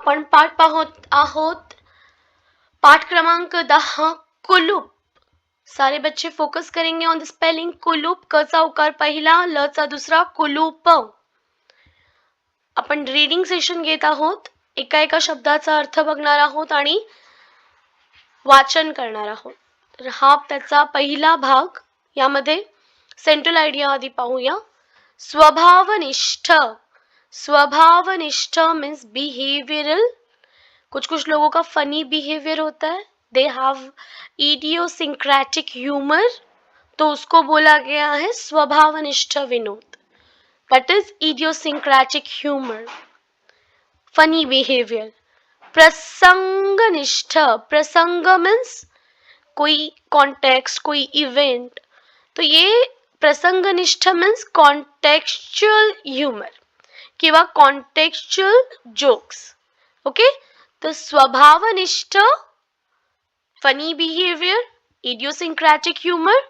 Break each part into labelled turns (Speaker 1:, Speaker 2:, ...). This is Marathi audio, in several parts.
Speaker 1: आपण पाठ पाहत आहोत पाठ क्रमांक 10 कुलूप। सारे बच्चे फोकस करेंगे ऑन द स्पेलिंग कुलूप। क चा उकार पहिला, ल चा दुसरा, कुलूप। आपण रीडिंग सेशन घेत आहोत, एका एका शब्दाचा अर्थ बघणार आहोत आणि वाचन करणार आहोत। तर हा त्याचा पहिला भाग। यामध्ये सेंट्रल आयडिया आधी पाहूया। स्वभावनिष्ठ। स्वभावनिष्ठ मीन्स बिहेवियरल। कुछ लोगों का फनी बिहेवियर होता है, दे हैव इडियोसिंक्रेटिक ह्यूमर, तो उसको बोला गया है स्वभावनिष्ठ विनोद। That is idiosyncratic humour, funny behaviour. प्रसंगनिष्ठ। प्रसंग मीन्स कोई कॉन्टेक्स्ट, कोई इवेंट, तो ये प्रसंगनिष्ठ मीन्स कॉन्टेक्चुअल ह्यूमर किंवा कॉन्टेक्चुअल जोक्स। ओके, तो स्वभावनिष्ठ फनी बिहेवियर, इडियोसिंक्रेटिक ह्यूमर।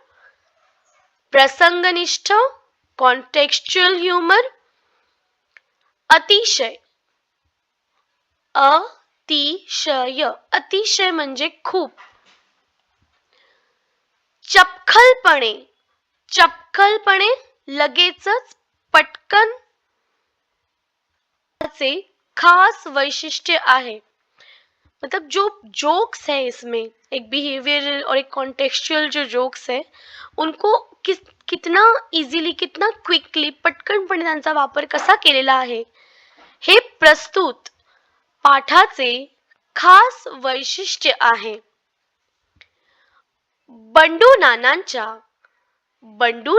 Speaker 1: प्रसंगनिष्ठ कॉन्टेक्चुअल ह्यूमर। अतिशय। अतिशय, अतिशय म्हणजे खूप। चपखलपणे। चपखलपणे लगेचच, पटकन से खास वैशिष्ट्य आहे। मतलब जो जोक्स है इसमें, एक बिहेवियर और एक कॉन्टेक्चुअल जो जोक्स है, उनको कितना इजीली, कितना क्विकली, पटकनपणे त्यांचा वापर कसा केलेला आहे हे प्रस्तुत पाठाचे खास वैशिष्ट्य आहे। बंडू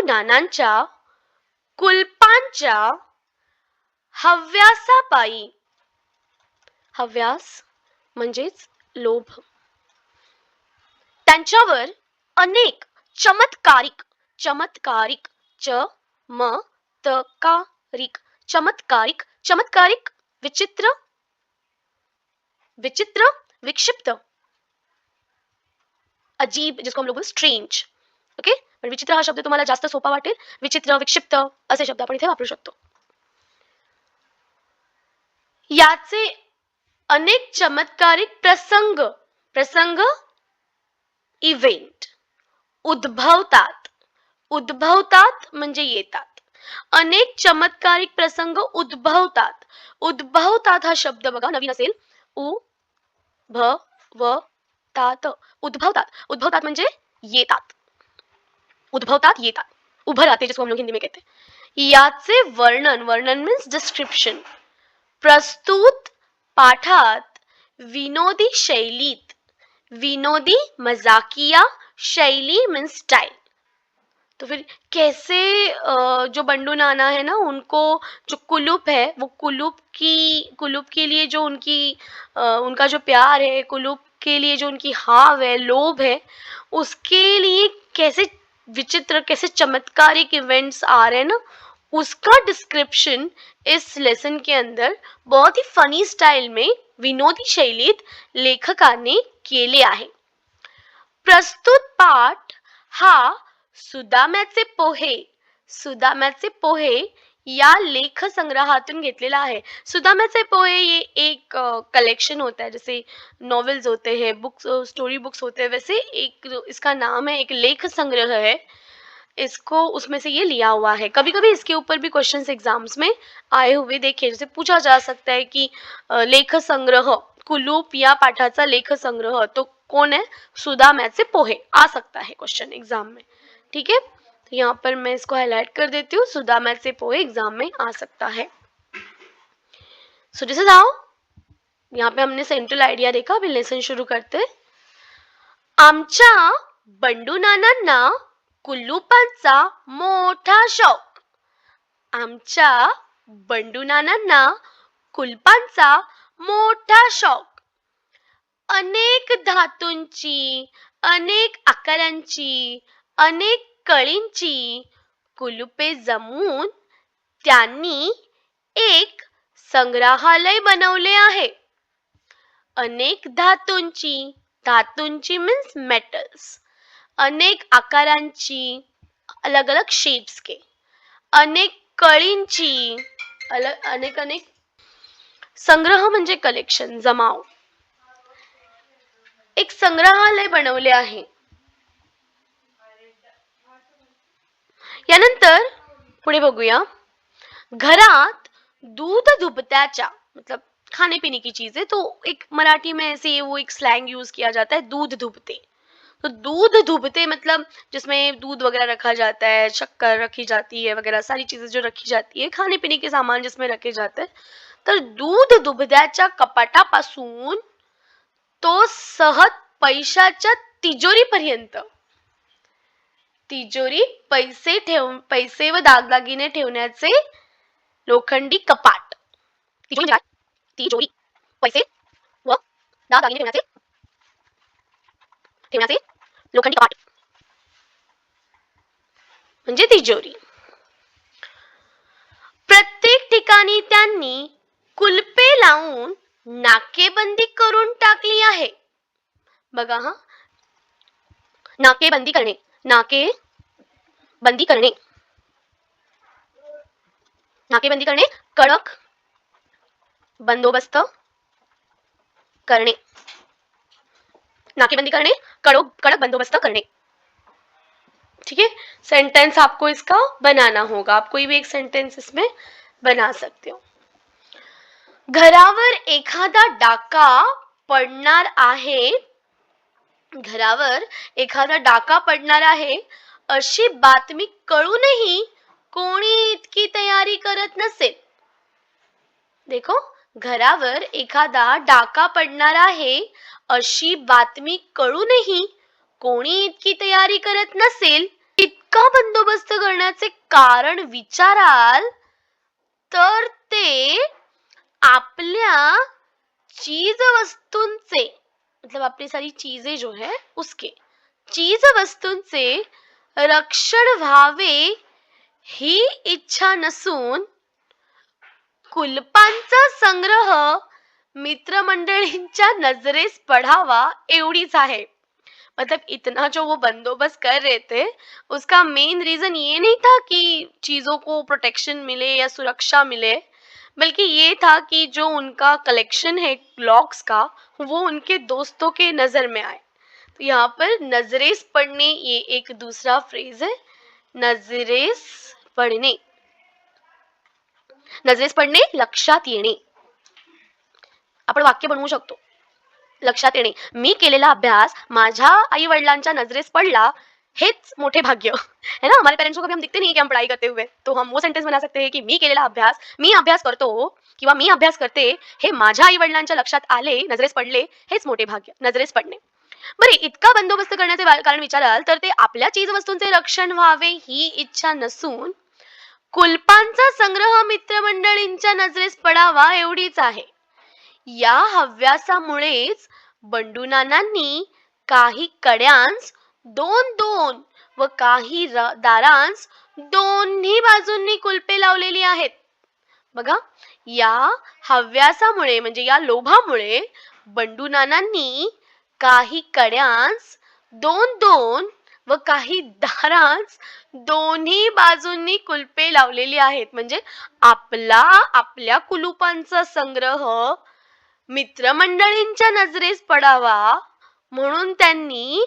Speaker 1: नानांच्या कुलपांच्या हव्यासापायी, हव्यास म्हणजेच लोभ, त्यांच्यावर अनेक चमत्कारिक, चमत्कारिक, चमत्कारिक, चमत्कारिक, चमत्कारिक, विचित्र, विचित्र, विक्षिप्त, अजीब, जिसको हम लोग बोलतो स्ट्रेंज। ओके, पण विचित्र हा शब्द तुम्हाला जास्त सोपा वाटेल, विचित्र, विक्षिप्त असे शब्द आपण इथे वापरू शकतो। याचे अनेक चमत्कारिक प्रसंग, प्रसंग इव्हेंट उद्भवतात, उद्भवतात म्हणजे येतात। अनेक चमत्कारिक प्रसंग उद्भवतात। उद्भवतात हा शब्द बघा नवीन असेल, उ भ व तात, उद्भवतात। उद्भवतात म्हणजे येतात, उद्भवतात, येतात, उभं राहते, जिसको हम लोग हिंदी में कहते हैं। याचे वर्णन, वर्णन मीन्स डिस्क्रिप्शन, प्रस्तुत पाठात विनोदी शैलीत, विनोदी मजाकिया शैली मीन्स स्टाइल। तो फिर कैसे जो बंडू नाना है ना, उनको जो कुलूप है, वो कुलूप के लिए जो उनका जो प्यार है, कुलूप के लिए जो उनकी हाव है, लोभ है, उसके लिए कैसे विचित्र, कैसे चमत्कारिक इवेंट्स आ रहे हैं ना, उसका डिस्क्रिप्शन इस लेसन के अंदर बहुत ही फनी स्टाइल में, विनोदी शैलीत लेखकाने केले आहे। प्रस्तुत पाठ हा सुदाम्याचे पोहे, सुदाम्याचे पोहे या लेख संग्रहातून घेतलेला आहे। सुदाम्याचे पोहे ये एक कलेक्शन होता है, जैसे नॉवेल्स होते हैं, बुक्स, स्टोरी बुक्स होते हैं, वैसे एक इसका नाम है, एक लेख संग्रह है, इसको उसमें से ये लिया हुआ है। कभी कभी इसके ऊपर भी क्वेश्चंस एग्जाम्स में आए हुए देखे, जैसे पूछा जा सकता है कि लेख संग्रह, कुलूप या पाठाचा लेख संग्रह तो कौन है, सुदाम्याचे पोहे, आ सकता है क्वेश्चन एग्जाम में। ठीक है, तो यहाँ पर मैं इसको हाईलाइट कर देती हूँ, सुदाम्याचे पोहे एग्जाम में आ सकता है। सो दिस इज हाउ, यहाँ पे हमने सेंट्रल आइडिया देखा। अभी लेसन शुरू करते। आमच्या बंडू नानांना कुलूपांचा मोठा शौक। आमच्या बंडू नानांना कुलपांचा मोठा शौक। अनेक धातूंची, अनेक आकारांची, अनेक कळींची कुलुपे जमवून त्यांनी एक संग्रहालय बनवले आहे। अनेक धातूंची, धातूंची मीन्स मेटल्स, अनेक आकारांची, अलग अलग शेप्स के, अनेक कळींची, अनेक संग्रह म्हणजे कलेक्शन, जमाव. एक संग्रहालय बनवले आहे. यानंतर पुढे बघूया. घरात दूध दुभत्याच्या, मतलब खाने पीने की चीज है, तो एक मराठी में ऐसे वो एक स्लैंग यूज किया जाता है, दूध दुभते. तो दूध दुभते मतलब जिसमें दूध वगैरह रखा जाता है, शक्कर रखी जाती है वगैरह सारी चीजें जो रखी जाती है, खाने पिणे के सामान जिसमें रखे जाते हैं. तर दूध दुभत्याच्या कपाटापासून तो सहज पैशाच्या तिजोरीपर्यंत, तिजोरी पैसे व दागदागिने ठेवण्याचे लोखंडी कपाट. तिजोरी म्हणजे काय? तिजोरी पैसे व दागदागिने ठेवण्याचे लोखंडी कपाट म्हणजे तिजोरी. प्रत्येक ठिकाणी त्यांनी कुलपे लावून नाकेबंदी करून टाकली आहे. बघा हा, नाकेबंदी करणे, नाकेबंदी करणे, नाकेबंदी करणे, कडक बंदोबस्त करणे, नाकेबंदी करणे, कडक बंदोबस्त करणे. ठीक है, सेंटेंस आपको इसका बनाना होगा. आप कोई भी एक सेंटेंस इसमें बना सकते हो. घरावर एखादा डाका पडणार आहे, घरावर एखादा डाका पडणार आहे अशी बातमी कळूनही कोणी इतकी तयारी करत नसेल. देखो, घरावर एखादा डाका पडणार आहे अशी बातमी कळूनही कोणी इतकी तयारी करत नसेल. इतका बंदोबस्त करण्याचे कारण विचाराल तर ते आपल्या चीज वस्तूंचे, मतलब अपनी सारी चीजें जो है उसके, चीज वस्तूंचे रक्षण व्हावे ही इच्छा नसून कुलपांचा संग्रह मित्रमंडळींच्या नजरेस पडावा एवढीच आहे. मतलब इतना जो वो बंदोबस्त कर रहे थे, उसका मेन रीजन ये नहीं था कि चीजों को प्रोटेक्शन मिले या सुरक्षा मिले, बल्कि ये था कि जो उनका कलेक्शन है क्लॉक्स का, वो उनके दोस्तों के नजर में आए. तो यहाँ पर नजरेस पड़ने ये एक दूसरा फ्रेज है. नजरेस पडणे, नजरेस पडणे, लक्षात येणे. आपण वाक्य बनवू शकतो. लक्षात येणे, मी केलेला अभ्यास माझ्या आई वडिलांच्या नजरेस पडला, हेच मोठे भाग्य है ना. हमारे पेरेंट्स को कभी हम दिखते नहीं कि हम पढ़ाई करते हुए, तो हम वो सेंटेंस बना सकते हैं कि मी केलेला अभ्यास, मी अभ्यास करतो किंवा मी अभ्यास करते, हे माझ्या आई वडिलांच्या लक्षात आले, नजरेस पडले, हेच मोठे भाग्य, नजरेस पडणे. बरे, इतका बंदोबस्त करण्याचे कारण विचाराल तर ते आपल्या चीज वस्तूंचे रक्षण व्हावे ही इच्छा नसून कुलपांचा संग्रह मित्रमंडळींच्या नजरेस पडावा एवढीच आहे. या हव्यासामुळेच बंडूनानांनी काही कड्यांस 2-2 व काही दारांस दोन्ही बाजूंनी कुलपे लावलेली आहेत. बघा, या हव्यासामुळे म्हणजे या लोभामुळे बंडूनानांनी काही कड्यांस 2-2 व काही दारांस दोन्ही बाजूंनी कुलपे लावलेली आहेत. म्हणजे आपल्या कुलुपांचा संग्रह मित्रमंडळींच्या नजरेस पडावा म्हणून त्यांनी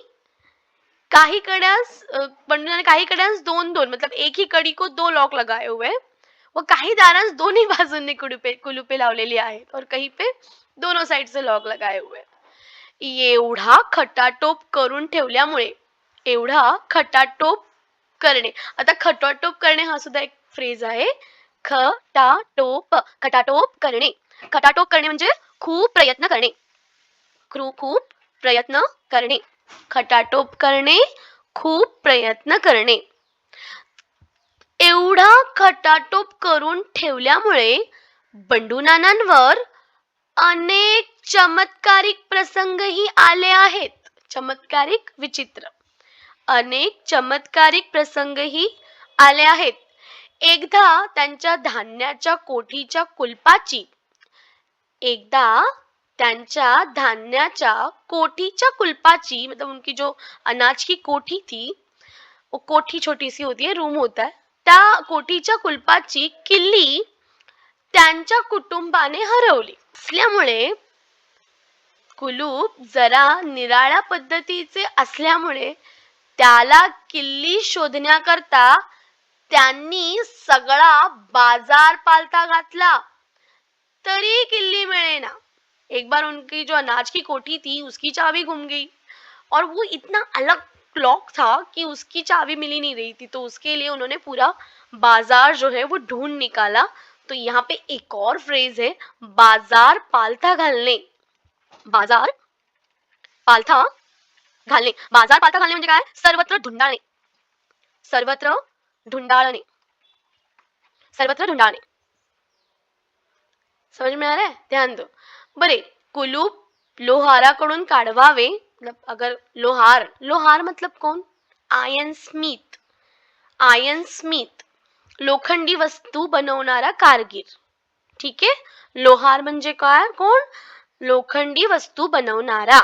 Speaker 1: काही कड्यांस, बंडूनाने काही कड्यांस 2-2 मतलब एक ही कड़ी को 2 लॉक लगाए हुए, व काही दारांस दोन्ही बाजूंनी कुलुपे लावलेली आहेत और कहीं पे दोनों साइड से लॉक लगाए हुए. एवढा खटाटोप करून ठेवल्यामुळे, एवढा खटाटोप करणे. आता खटाटोप करणे हा सुद्धा एक फ्रेज आहे. खटाटोप, खटाटोप करणे. खटाटोप करणे म्हणजे खूप प्रयत्न करणे, खूप प्रयत्न करणे. खटाटोप करणे, खूप प्रयत्न करणे. एवढा खटाटोप करून ठेवल्यामुळे बंडूनानांवर अनेक चमत्कारिक प्रसंगही आले आहेत. चमत्कारिक, विचित्र, अनेक चमत्कारिक प्रसंगही आले आहेत. एकदा त्यांच्या धान्याच्या कोठीच्या कुलपाची, मतलब उनकी जो अनाज की कोठी थी, वो कोठी छोटी सी होती है, रूम होता है, त्या कोठीच्या कुलपाची किल्ली त्यांच्या कुटुंबाने हरवली असल्यामुळे कुलूप जरा निराळ्या पद्धतीचे असल्यामुळे त्याला किल्ली शोधण्याकरता त्यांनी सगळा बाजार पालथा घातला तरी किल्ली मिलेना। एक बार उनकी जो अनाज की कोठी थी उसकी चाबी गुम गई और वो इतना अलग लॉक था कि उसकी चाबी मिल ही नहीं रही थी, तो उसके लिए उन्होंने पूरा बाजार जो है वो ढूंढ निकाला। तो यहाँ पे एक और फ्रेज है, बाजार पालथा घालणे। बाजार पालथा घालणे, बाजार पालथा घालणे म्हणजे काय? सर्वत्र धुंडाळणे, सर्वत्र धुंडाळणे, सर्वत्र धुंडाळणे। समझ में आ रहा है? ध्यान दो। बरे, कुलूप लोहाराकडून काढवावे, मतलब अगर लोहार, लोहार मतलब कौन? आयन स्मिथ, आयन स्मिथ, लोखंडी वस्तू बनवणारा कारगीर। ठीक आहे, लोहार म्हणजे काय? कोण? लोखंडी वस्तू बनवणारा,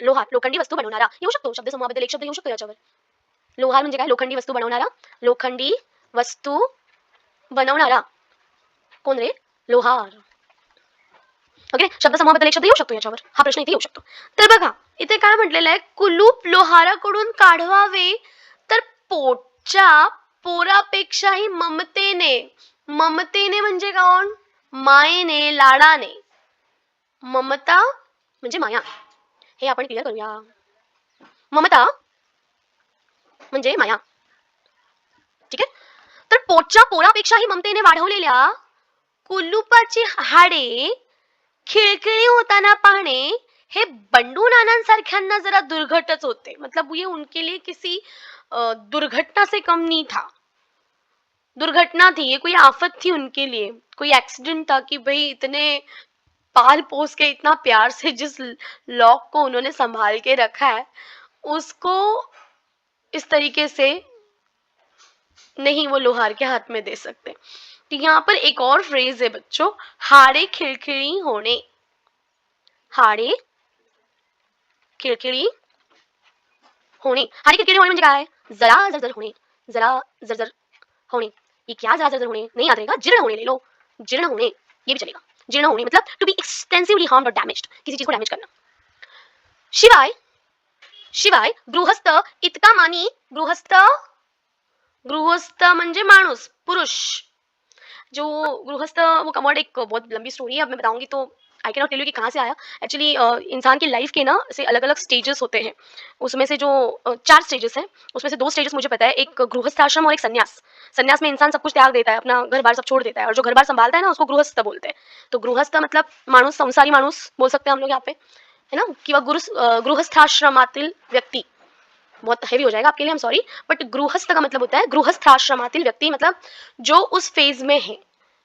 Speaker 1: लोहार लोखंडी वस्तू बनवणारा येऊ शकतो, शब्दसमूहाबद्दल एक शब्द येऊ शकतो याच्यावर। लोहार म्हणजे काय? लोखंडी वस्तू बनवणारा, लोखंडी वस्तू बनवणारा कोण रे? लोहार। ओके, शब्दसमूहाबद्दल एक शब्द येऊ शकतो याच्यावर, हा प्रश्न इथे येऊ शकतो। तर बघा इथे काय म्हटलेलं आहे, कुलूप लोहाराकडून काढवावे तर पोटच्या पोरापेक्षाही ममतेने, ममतेने म्हणजे कोण? मायेने, लाडाने, ममता म्हणजे माया, हे आपण क्लिअर करूया। ममता म्हणजे माया, ठीक आहे। तर पोटच्या पोरापेक्षाही ममतेने वाढवलेल्या कुलूपाची हाडे खिळखिळी होताना पाहणे हे बंडू नानांसारख्यांना जरा दुर्घटच होते। मतलब ये उनके लिए किसी दुर्घटना से कम नहीं था, दुर्घटना थी, ये कोई आफत थी उनके लिए, कोई एक्सीडेंट था कि भाई इतने पाल पोस के इतना प्यार से जिस लॉक को उन्होंने संभाल के रखा है उसको इस तरीके से नहीं वो लोहार के हाथ में दे सकते। तो यहाँ पर एक और फ्रेज है बच्चों, हाड़े खिलखिली होने, हाड़े खिलखिली होणे, हाड़े खिलखिली होणे म्हणजे काय? जरा जर्जर होणे, जरा जर्जर होणे। ये क्या जरा जर्जर होणे? नहीं याद रहेगा, जीर्ण होणे ले लो, जीर्ण होणे ये भी चलेगा। जीर्ण होणे मतलब टू बी एक्सटेंसिवली हार्म्ड और डैमेज्ड, किसी चीज को डैमेज करना। शिवाय शिवाय गृहस्थ इतका मानी, गृहस्थ, गृहस्थ म्हणजे माणूस, पुरुष। जो गृहस्थ वो वर्ड एक बहुत लंबी स्टोरी है, अब मैं बताऊंगी तो I can not tell you कि कहाँ से आया। एक्चुअली इंसान की लाइफ के ना से अलग अलग स्टेजेस होते हैं, उसमें से जो 4 स्टेजेस हैं उसमें से 2 स्टेजेस मुझे पता है, एक गृहस्थाश्रम और एक संन्यास। संन्यास में इंसान सब कुछ त्याग देता है, अपना घर बार सब छोड़ देता है, और जो घर बार संभालता है ना उसको गृहस्थ बोलते हैं। तो गृहस्थ मतलब माणूस, संसारी माणूस बोल सकते हैं हम लोग यहाँ पे, है ना, किंवा गृहस्थाश्रमातील व्यक्ती, बहुत हेवी हो जाएगा आपके लिए, आई एम सॉरी, बट गृहस्थ का मतलब होता है गृहस्थाश्रमातील व्यक्ति, मतलब जो उस फेज में है,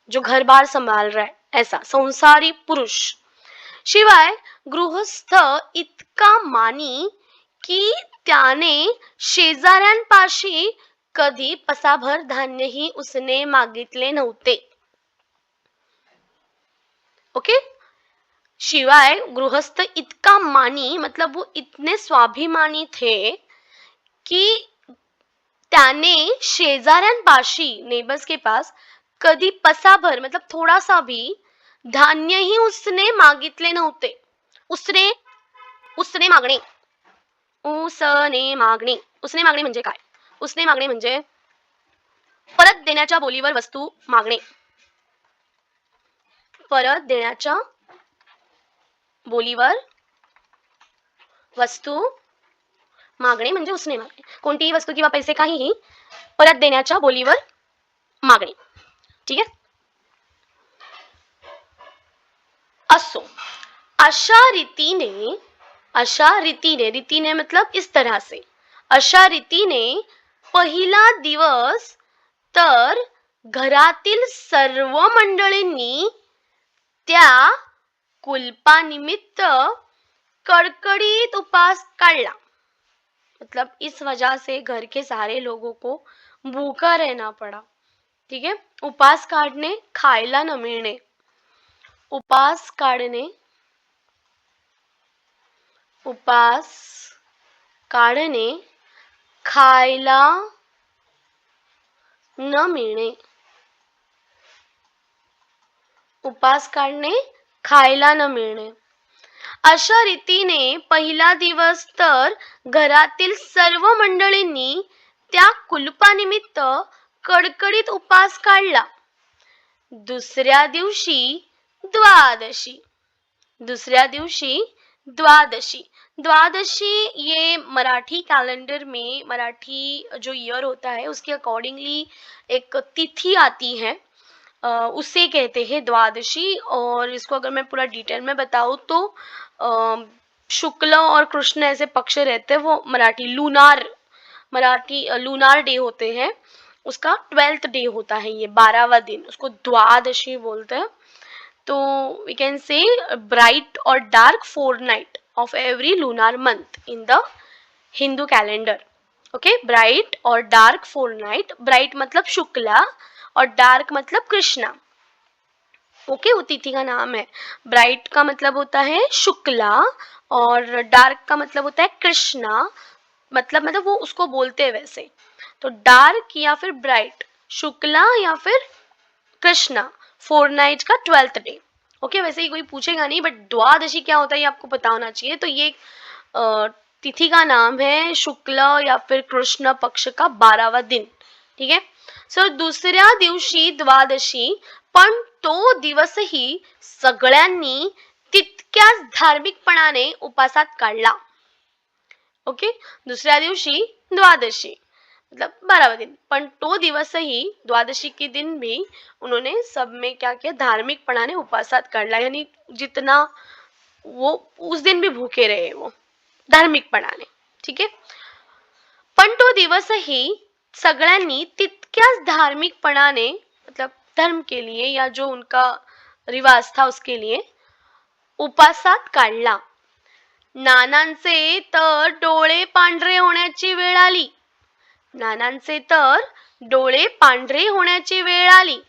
Speaker 1: जो घर बार संभाल रहा है, ऐसा संसारी पुरुष। शिवाय गृहस्थ इतका मानी की त्याने शेजाऱ्यांपाशी कधी पसाभर धान्यही उसने मागितले नव्हते। ओके, शिवाय गृहस्थ इतका मानी मतलब वो इतने स्वाभिमानी थे कि त्याने शेजाऱ्यांपाशी, नेबर्स के पास, कधी पसाभर मतलब थोड़ा सा भी धान्य ही उसने मागितले नव्हते। उसने, उसने मागणे, उसने मागणे, उसने मागणे म्हणजे काय? उसने मागणे म्हणजे परत देण्याच्या बोलीवर वस्तू मागणे, परत देण्याच्या बोलीवर वस्तू मागणे म्हणजे उसने मागणे। कोणतीही वस्तू किंवा पैसे काहीही परत देण्याच्या बोलीवर मागणे, ठीक आहे। असो, अशा रीतीने, अशा रीतीने, रीतीने मतलब इस तरह से, अशा रीतीने पहिला दिवस तर घरातील सर्व मंडळींनी त्या कुलपानिमित्त कडकडीत उपास काढला। मतलब इस वजह से घर के सारे लोगों को भूखा रहना पड़ा, ठीक है। उपास काढणे, खायला न मिळणे, उपास काढणे, उपास काढणे, खायला न मिळणे, उपास काढणे, खायला न मिळणे. अशा रीतीने पहिला दिवस तर घरातील सर्व मंडळींनी त्या कुलपानिमित्त कडकडीत उपास काढला. दूसऱ्या दिवशी द्वादशी. दूसऱ्या दिवशी द्वादशी. द्वादशी ये मराठी कैलेंडर में, मराठी जो ईयर होता है उसके अकॉर्डिंगली एक तिथि आती है, उसे कहते हैं द्वादशी. और इसको अगर मैं पूरा डिटेल में बताऊँ तो शुक्ल और कृष्ण ऐसे पक्ष रहते हैं, वो मराठी लूनार डे होते हैं. उसका 12th डे होता है, ये 12वां दिन, उसको द्वादशी बोलते हैं. तो वी कैन से ब्राइट और dark fortnight of every lunar month in the Hindu calendar. Okay, bright और डार्क फोरनाइट. ब्राइट मतलब शुक्ला और डार्क मतलब कृष्णा. ओके, वो तिथि का नाम है. ब्राइट का मतलब होता है शुक्ला और डार्क का मतलब होता है कृष्णा. मतलब वो उसको बोलते हैं वैसे. तो डार्क या फिर ब्राइट, शुक्ला या फिर कृष्णा, फोरनाइट का 12th डे. ओके, वैसे ही कोई पूछेगा नहीं, बट द्वादशी क्या होता है ये आपको पता होना चाहिए. तो ये तिथि का नाम है शुक्ल या फिर कृष्ण पक्ष का 12वां दिन. ठीक आहे. सो दुसऱ्या दिवशी द्वादशी, पण तो दिवसही सगळ्यांनी तितक्याच धार्मिकपणाने उपासात काढला. ओके, दुसऱ्या दिवशी द्वादशी मतलब 12वां दिन, पर तो दिवस ही द्वादशी के दिन भी उन्होंने सब में क्या किया, धार्मिकपणाने उपासात काढला. यानी जितना वो उस दिन भी भूखे रहे वो धार्मिकपणाने. ठीक आहे. पण तो दिवस ही सगळ्यांनी तितक्याच धार्मिकपणाने, मतलब धर्म के लिए या जो उनका रिवाज था उसके लिए उपासात काढला. नानांचे तर डोळे पांढरे होण्याची वेळ आली. नानांचे तर डोळे पांढरे होण्याची वेळ आली.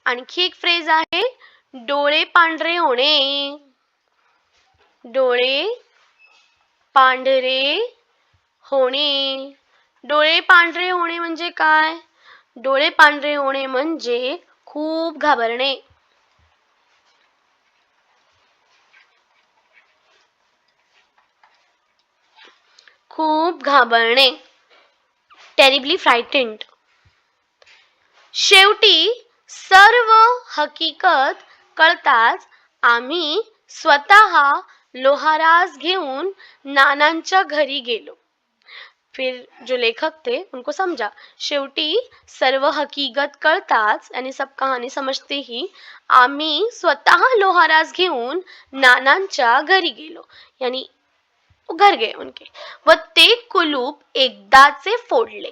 Speaker 1: आणखी एक फ्रेज आहे, डोळे पांढरे होणे. डोळे पांढरे होणे. डोळे पांढरे होणे म्हणजे काय? डोळे पांढरे होणे म्हणजे खूप घाबरणे. खूप घाबरणे. Terribly frightened. शेवटी सर्व हकीकत कळताच आम्ही स्वतः लोहारास घेऊन नानांच्या घरी गेलो. फिर जो लेखक थे उनको समझा. शेवटी सर्व हकीकत कळताच यानी सब कहानी समझते ही आम्ही स्वतः लोहारास घेऊन नानांच्या घरी गेलो. यानी घर गए उनके व ते कुलूप एकदाचे फोडले.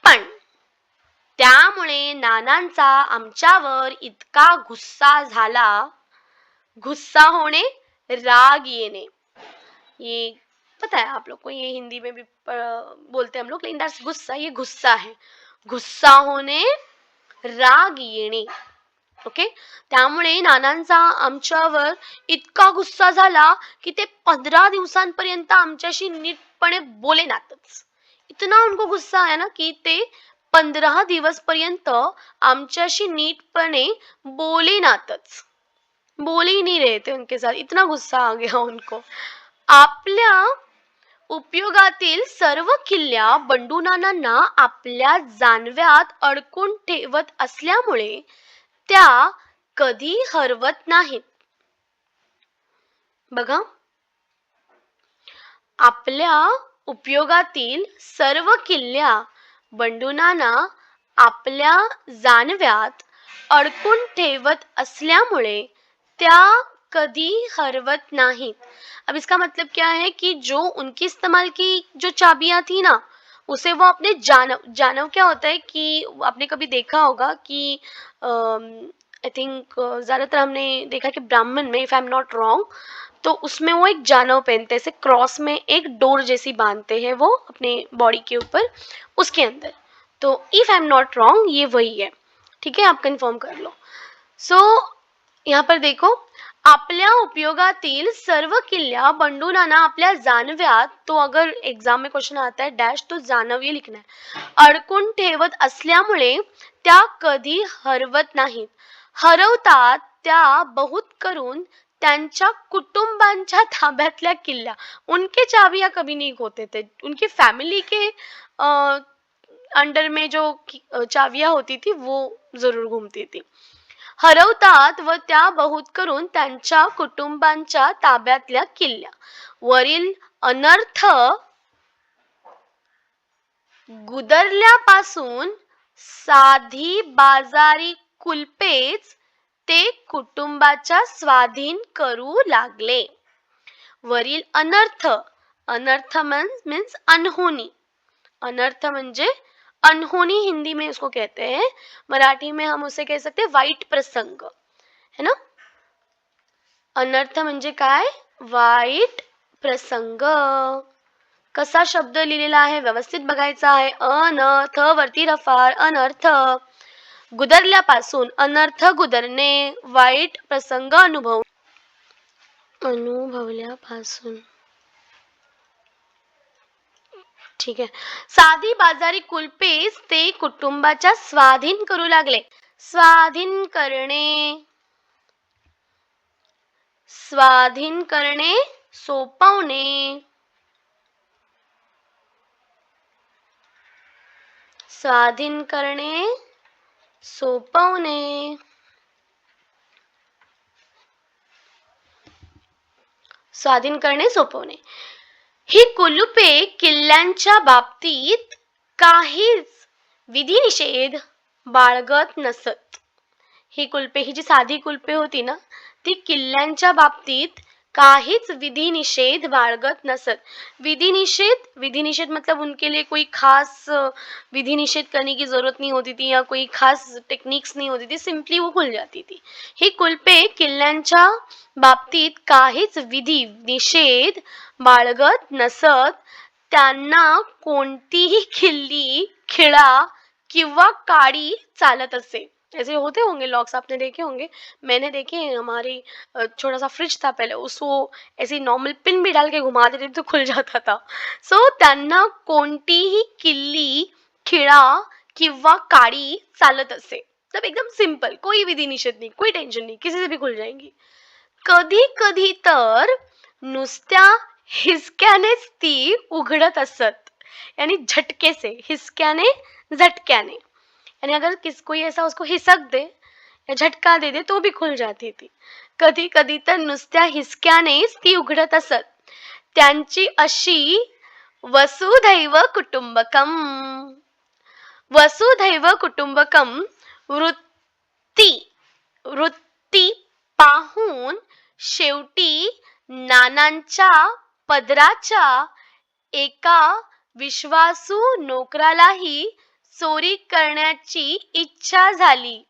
Speaker 1: पण त्यामुळे नानांचा आमच्यावर इतका गुस्सा झाला. गुस्सा होणे, राग येणे. ये पता है आप लोग को, ये हिंदी में भी बोलते हैं हम लोग, लेकिन दैट्स गुस्सा. ये गुस्सा है. गुस्सा होणे, राग येणे. ओके, त्यामुळे नानांचा आमच्यावर इतका गुस्सा झाला की ते 15 दिवसांपर्यंत आमच्याशी नीटपणे बोलेनातच. इतना उनको गुस्सा आया ना कि ते 15 दिवस पर्यंत आमच्याशी नीटपणे बोलेनातच. बोल ही नहीं रहे थे उनके साथ, इतना गुस्सा आ गया उनको. आपल्या उपयोगातील सर्व किल्ल्या बंडू नानांना आपल्या जानव्यात अडकून ठेवत असल्यामुळे त्या कधी हरवत नाहीत. बघा, आपल्या उपयोगातील सर्व किल्ल्या बंडू नाना आपल्या जानव्यात अडकून ठेवत असल्यामुळे त्या कधी हरवत नाहीत. अब इसका मतलब क्या है कि जो उनकी इस्तेमाल की जो चाबियां थी ना, उसे वो अपने जानव क्या होता है कि आपने कभी देखा होगा कि आई थिंक ज़्यादातर हमने देखा कि ब्राह्मण में, if I am not wrong, तो उसमें वो एक जानव पहनते हैं, ऐसे क्रॉस में एक डोर जैसी बांधते हैं वो अपने बॉडी के ऊपर, उसके अंदर. तो if I am not wrong ये वही है. ठीक है, आप कंफर्म कर लो. सो यहाँ पर देखो, आपल्या उपयोगातील सर्व किल्ल्या बंडू नाना आपल्या जानव्यात, तो अगर एग्जाम में क्वेश्चन आता है डैश तो जानव ये लिखना है, अडकून ठेवत असल्यामुळे त्या कधी हरवत नाहीत. हरवतात त्या बहुत करून त्यांच्या कुटुंबांच्या ताब्यातल्या किल्ल्या. उनके चाबियां कभी नहीं खोते थे, उनकी फैमिली के अंडर में जो चाबियां होती थी वो जरूर घूमती थी. हरवतात व त्या बहुत करून त्यांच्या कुटुंबांच्या ताब्यातल्या किल्ल्या. वरील अनर्थ गुदरल्यापासून साधी बाजारी कुलपेच ते कुटुंबाच्या स्वाधीन करू लागले. वरील अनर्थ, अनर्थ मीन्स अनहोनी. अनर्थ म्हणजे अनहोनी हिंदी में उसको कहते हैं, मराठी में हम उसे कह सकते हैं वाईट प्रसंग, है ना. अनर्थ म्हणजे काय? वाईट प्रसंग. कसा शब्द लिहिलेला आहे व्यवस्थित बघायचा आहे. अनर्थ वरती रफार अनर्थ. गुदरल्यापासून अनर्थ गुदरणे, वाईट प्रसंग अनुभवल्यापासून. ठीक आहे. साधी बाजारी कुलपेच ते कुटुंबाच्या स्वाधीन करू लागले. स्वाधीन करणे, स्वाधीन करणे, सोपवणे. स्वाधीन करणे, सोपवणे. स्वाधीन करणे, सोपवणे. ही कुलुपे किल्ल्यांच्या बाबतीत काहीच विधिनिषेध बाळगत नसत. ही कुलपे, ही जी साधी कुलपे होती ना, ती किल्ल्यांच्या बाबतीत काहीच विधि निषेध बाळगत नसत. विधि निषेध मतलब उनके लिए कोई खास विधि निषेध करने की जरूरत नहीं होती थी या कोई खास टेक्निक्स नहीं होती थी, सिंपली वो खुल जाती थी. ही कुलपे किल्ल्यांच्या बाबतीत काहीच विधी निषेध बाळगत नसत. त्यांना कोणतीही खिल्ली, खिळा किंवा काडी चालत असे. ऐसे होते होंगे लॉक्स, आपने देखे होंगे, मैंने देखे हैं. हमारी छोटा सा फ्रिज था पहले, उसको ऐसी नॉर्मल पिन भी डाल के घुमा देते तो खुल जाता था. सो त्यांना कोणतीही किल्ली, खिळा किंवा काडी चालत असे. मतलब एकदम सिंपल, कोई विधि निषेध नहीं, कोई टेंशन नहीं, किसी से भी खुल जाएंगी. कधी कधी तर नुसत्या हिसक्यानेच ती उघडत असत. यानी झटके से, हिसक्याने, झटक्याने. यानी अगर कोई ऐसा उसको हिसक दे या झटका दे दे तो भी खुल जाती थी. कधी कधी तर नुसत्या हिसक्यानेच ती उघडत असत. त्यांची अशी वसुधैव कुटुंबकम, वसुधैव कुटुंबकम वृत्ती, वृत्ती पाहून शेवटी नानांच्या पदराच्या एका विश्वासू नोकरालाही चोरी करण्याची इच्छा झाली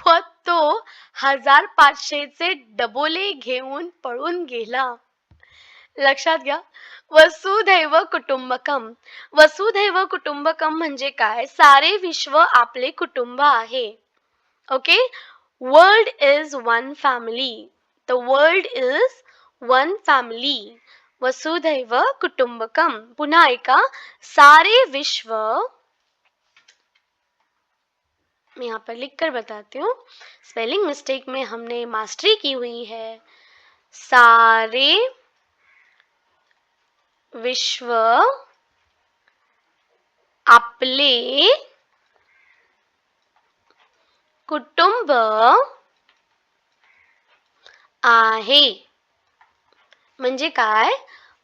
Speaker 1: व तो 1500चे डबोले घेऊन पळून गेला. लक्षात घ्या, वसुधैव कुटुंबकम. वसुधैव कुटुंबकम म्हणजे काय? सारे विश्व आपले कुटुंब आहे. Okay. World is one family. The world is one family. वसुधैव कुटुंबकम. पुन्हा ऐका, सारे विश्व, मैं यहाँ पर लिख कर बताती हूँ, स्पेलिंग मिस्टेक में हमने मास्टरी की हुई है. सारे विश्व आपले कुटुंब आहे. म्हणजे काय?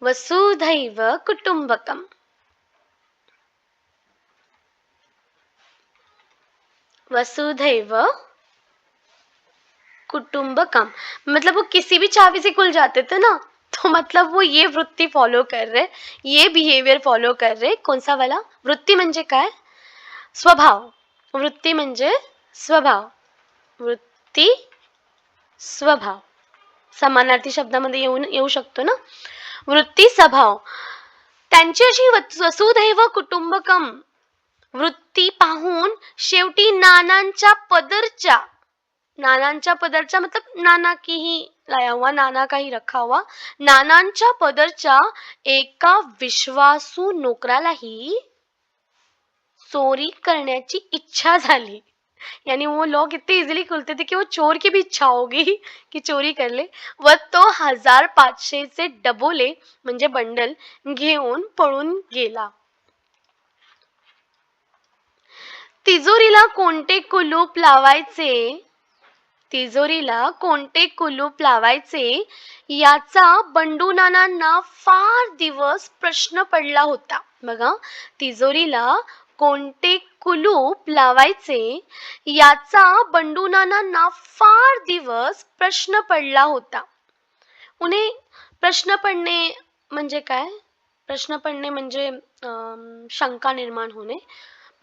Speaker 1: वसुधैव कुटुंबकम. वसुधैव कुटुंबकम मतलब वो किसी भी चाबी से खुल जाते थे ना, तो मतलब वो ये वृत्ति फॉलो कर रहे, ये बिहेवियर फॉलो कर रहे. कौन सा वाला? वृत्ती म्हणजे काय? स्वभाव. वृत्ती म्हणजे स्वभाव. वृत्ती, स्वभाव समानार्थी शब्दामध्ये येऊ शकतो ना. वृत्ती, स्वभाव. त्यांची अशी वसुधैव कुटुंबकम वृत्ती पाहून शेवटी नानांच्या पदरच्या, नानांच्या पदरच्या मतलब नाना की ही लाया हुआ, नाना का ही रखा हुआ, नानांच्या पदरच्या एका विश्वासू नोकरालाही चोरी करण्याची इच्छा झाली. यानी वो लॉक इतने इजीली खुलते थे कि वो चोर की भी इच्छा होगी की चोरी कर ले. व तो 1500चे डबोले म्हणजे बंडल घेऊन पळून गेला. तिजोरीला कोणते कुलूप लावायचे, तिजोरीला कोणते कुलूप लावायचे याचा बंडू नानांना फार दिवस प्रश्न पडला होता. बघा, तिजोरीला कोणते कुलूप लावायचे याचा बंडू नानांना फार दिवस प्रश्न पडला होता. उन्हें प्रश्न पडणे म्हणजे काय? प्रश्न पडणे म्हणजे शंका निर्माण होणे.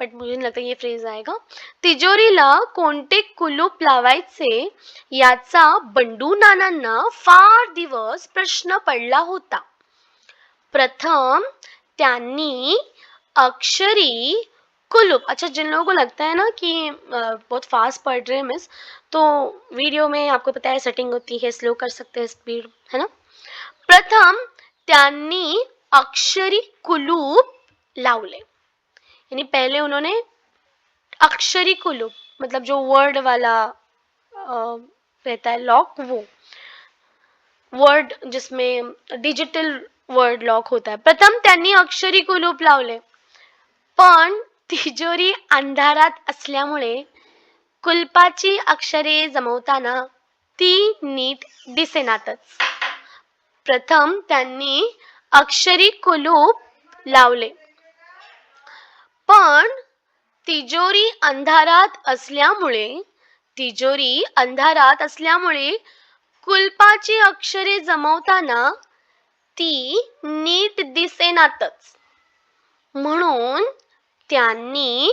Speaker 1: बट मुझे नहीं लगता ये फ्रेज आएगा. तिजोरीला कोणते कुलूप लावायचे याचा बंडू नानांना फार दिवस प्रश्न पडला होता. प्रथम त्यांनी अक्षरी कुलूप. अच्छा, जिन लोगों को लगता है ना कि बहुत फास्ट पढ़ रहे हैं मिस, तो वीडियो में आपको पता है सेटिंग होती है, स्लो कर सकते हैं स्पीड, है ना. प्रथम त्यांनी अक्षरी कुलूप लावले, यानी पहले उन्होंने अक्षरी कुलूप मतलब जो वर्ड वाला रहता है लॉक, वो वर्ड जिसमें डिजिटल वर्ड लॉक होता है. प्रथम त्यांनी अक्षरी कुलूप लावले, पण तिजोरी अंधारात असल्यामुळे कुलपाची अक्षरे जमवताना ती नीट दिसेनातच. प्रथम त्यांनी अक्षरी कुलूप लावले, पण तिजोरी अंधारात असल्यामुळे, तिजोरी अंधारात असल्यामुळे कुलपाची अक्षरे जमवताना ती नीट दिसेनातच. म्हणून त्यांनी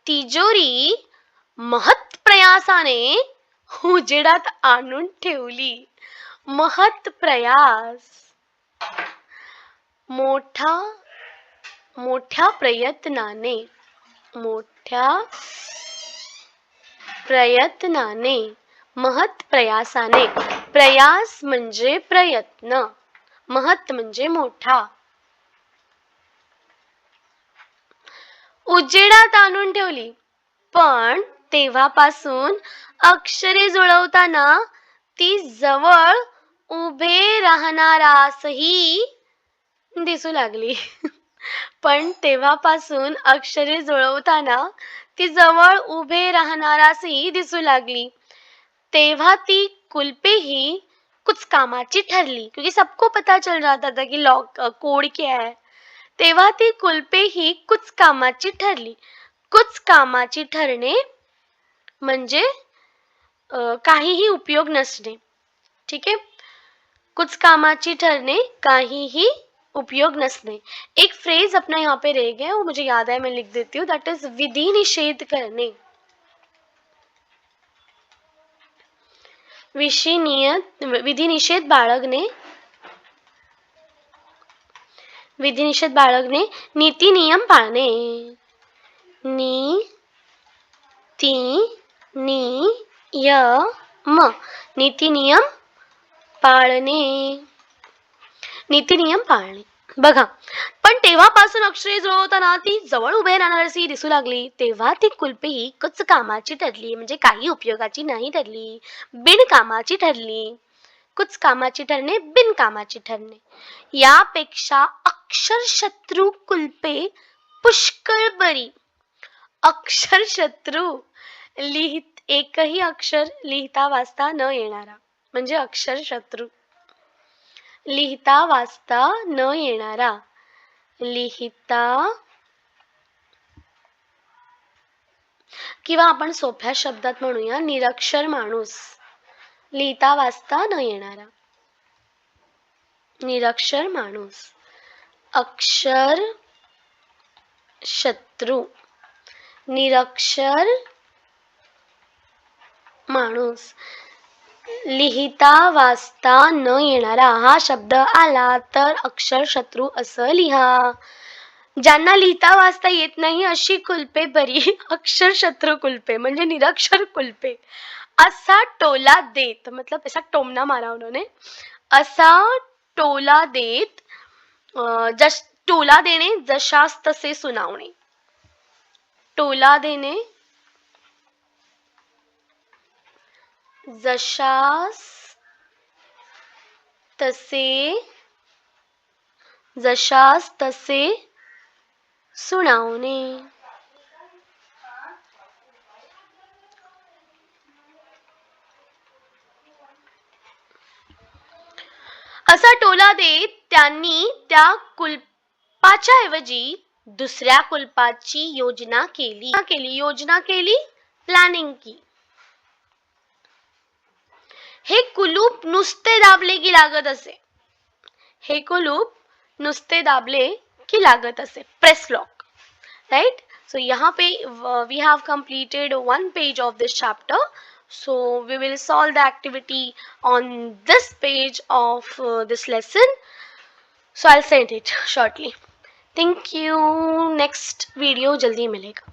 Speaker 1: तिजोरी महत्प्रयासाने उजेडात आणून ठेवली. महत्प्रयास, मोठ्या प्रयत्नाने, मोठ्या प्रयत्नाने, महत्प्रयासाने. प्रयास म्हणजे प्रयत्न, महत् म्हणजे मोठा. उजेडात आणून ठेवली, पण तेव्हापासून अक्षरे जुळवताना ती जवळ उभे राहणारासही दिसू लागली. पण तेव्हापासून अक्षरे जुळवताना ती जवळ उभे राहणारासही दिसू लागली. तेव्हा ती कुलपे ही कुछ कामाची ठरली, क्योंकि सबको पता चल जाता था कि लॉक कोड क्या है. तेव्हा ती कुलपे ही कुछ कामाची ठरली. कुछ कामाची ठरणे म्हणजे काहीही उपयोग नसणे. ठीक है, कुछ कामाची ठरणे, काहीही उपयोग नसणे. एक फ्रेज अपना यहाँ पे रह गया, वो मुझे याद है, मैं लिख देती हूँ. दैट इज विधि निषेध करणे. विधि निषेध बाळगणे, विधि निषेध बाळगणे, नीती नियम पाळणे. नीती नियम पाळणे, नीती नियम पाळणे. बघा, पण तेव्हापासून अक्षरे जुळवताना ती जवळ उभे राहणारी दिसू लागली. तेव्हा ती कुलपे ही कुछ कामाची ठरली, म्हणजे काही उपयोगाची नाही ठरली, बिनकामाची ठरली. कुछ कामाची ठरणे, बिनकामाची ठरणे. यापेक्षा अक्षरशत्रू कुलपे पुष्कळ बरी. अक्षरशत्रू, एकही अक्षर लिहिता वाचता न येणारा म्हणजे अक्षरशत्रू. लिहिता वाचता न येणारा, लिहिता, किंवा आपण सोप्या शब्दात म्हणूया निरक्षर माणूस. लिहिता वाचता न येणारा, निरक्षर माणूस. अक्षर शत्रू, निरक्षर माणूस. लिहिता वाचता न येणारा हा शब्द आला तर अक्षर शत्रू असं लिहा. ज्यांना लिहिता वाचता येत नाही अशी कुलपे बरी, अक्षर शत्रू कुलपे म्हणजे निरक्षर कुलपे. असा टोला देत, मतलब ऐसा टोमना मारा उन्होंने, असा टोला देत, टोला देणे, जशास तसे सुनावणे. टोला देणे, जशास तसे सुनावणे. असा टोला देत त्यांनी त्या कुलपाच्या ऐवजी दुसऱ्या कुलपाची योजना केली, प्लॅनिंग की. हे कुलूप नुसते दाबले की लागत असे. हे कुलूप नुसते दाबले की लागत असे. Press lock, right. So यहाँ पे we have completed one page of this chapter. So we will solve the activity on this page of this lesson. So I'll send it shortly. Thank you. Next video जल्दी मिलेगा.